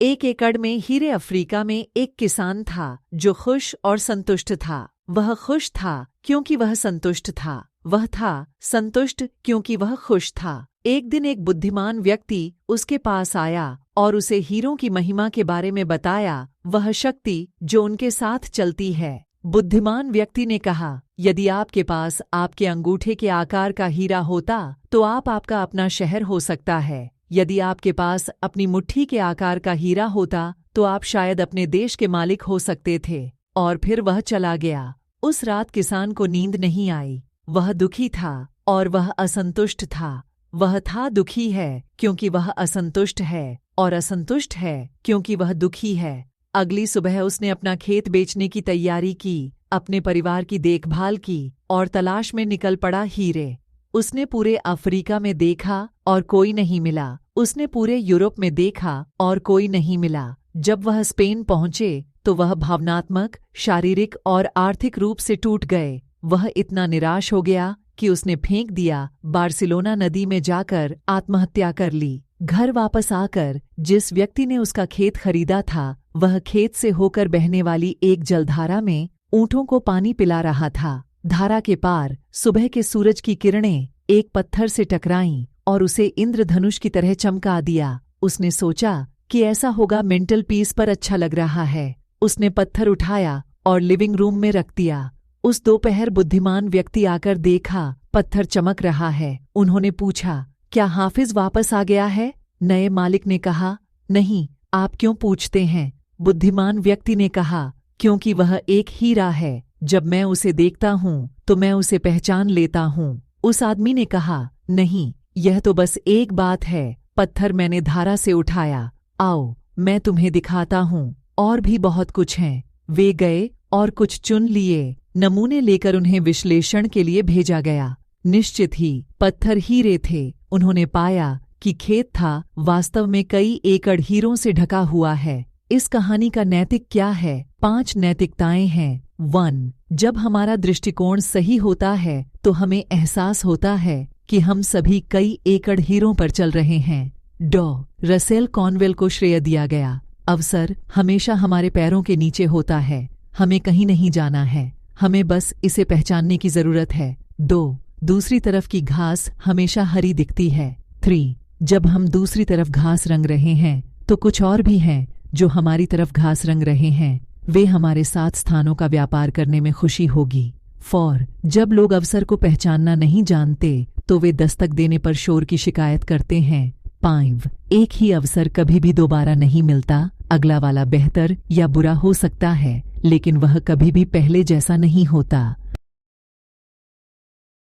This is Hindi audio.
एक एकड़ में हीरे अफ्रीका में एक किसान था जो खुश और संतुष्ट था। वह खुश था क्योंकि वह संतुष्ट था। वह था संतुष्ट क्योंकि वह खुश था। एक दिन एक बुद्धिमान व्यक्ति उसके पास आया और उसे हीरों की महिमा के बारे में बताया, वह शक्ति जो उनके साथ चलती है। बुद्धिमान व्यक्ति ने कहा, यदि आपके पास आपके अंगूठे के आकार का हीरा होता तो आपका अपना शहर हो सकता है। यदि आपके पास अपनी मुट्ठी के आकार का हीरा होता तो आप शायद अपने देश के मालिक हो सकते थे। और फिर वह चला गया। उस रात किसान को नींद नहीं आई। वह दुखी था और वह असंतुष्ट था। वह था दुखी है क्योंकि वह असंतुष्ट है, और असंतुष्ट है क्योंकि वह दुखी है। अगली सुबह उसने अपना खेत बेचने की तैयारी की, अपने परिवार की देखभाल की और तलाश में निकल पड़ा हीरे। उसने पूरे अफ्रीका में देखा और कोई नहीं मिला। उसने पूरे यूरोप में देखा और कोई नहीं मिला। जब वह स्पेन पहुंचे तो वह भावनात्मक, शारीरिक और आर्थिक रूप से टूट गए। वह इतना निराश हो गया कि उसने फेंक दिया, बार्सिलोना नदी में जाकर आत्महत्या कर ली। घर वापस आकर जिस व्यक्ति ने उसका खेत खरीदा था, वह खेत से होकर बहने वाली एक जलधारा में ऊँटों को पानी पिला रहा था। धारा के पार सुबह के सूरज की किरणें एक पत्थर से टकराईं और उसे इंद्रधनुष की तरह चमका दिया। उसने सोचा कि ऐसा होगा, मेंटल पीस पर अच्छा लग रहा है। उसने पत्थर उठाया और लिविंग रूम में रख दिया। उस दोपहर बुद्धिमान व्यक्ति आकर देखा पत्थर चमक रहा है। उन्होंने पूछा, क्या हाफिज वापस आ गया है? नए मालिक ने कहा, नहीं। आप क्यों पूछते हैं? बुद्धिमान व्यक्ति ने कहा, क्योंकि वह एक हीरा है। जब मैं उसे देखता हूँ तो मैं उसे पहचान लेता हूँ। उस आदमी ने कहा, नहीं, यह तो बस एक बात है। पत्थर मैंने धारा से उठाया। आओ, मैं तुम्हें दिखाता हूँ। और भी बहुत कुछ हैं। वे गए और कुछ चुन लिए। नमूने लेकर उन्हें विश्लेषण के लिए भेजा गया। निश्चित ही पत्थर हीरे थे। उन्होंने पाया कि खेत था वास्तव में कई एकड़ हीरों से ढका हुआ है। इस कहानी का नैतिक क्या है? 5 नैतिकताएं हैं। 1. जब हमारा दृष्टिकोण सही होता है तो हमें एहसास होता है कि हम सभी कई एकड़ हीरों पर चल रहे हैं। रसेल कॉनवेल को श्रेय दिया गया। अवसर हमेशा हमारे पैरों के नीचे होता है। हमें कहीं नहीं जाना है, हमें बस इसे पहचानने की जरूरत है। 2. दूसरी तरफ की घास हमेशा हरी दिखती है। 3. जब हम दूसरी तरफ घास रंग रहे हैं तो कुछ और भी हैं जो हमारी तरफ घास रंग रहे हैं। वे हमारे साथ स्थानों का व्यापार करने में खुशी होगी। 4. जब लोग अवसर को पहचानना नहीं जानते तो वे दस्तक देने पर शोर की शिकायत करते हैं। 5. एक ही अवसर कभी भी दोबारा नहीं मिलता। अगला वाला बेहतर या बुरा हो सकता है, लेकिन वह कभी भी पहले जैसा नहीं होता।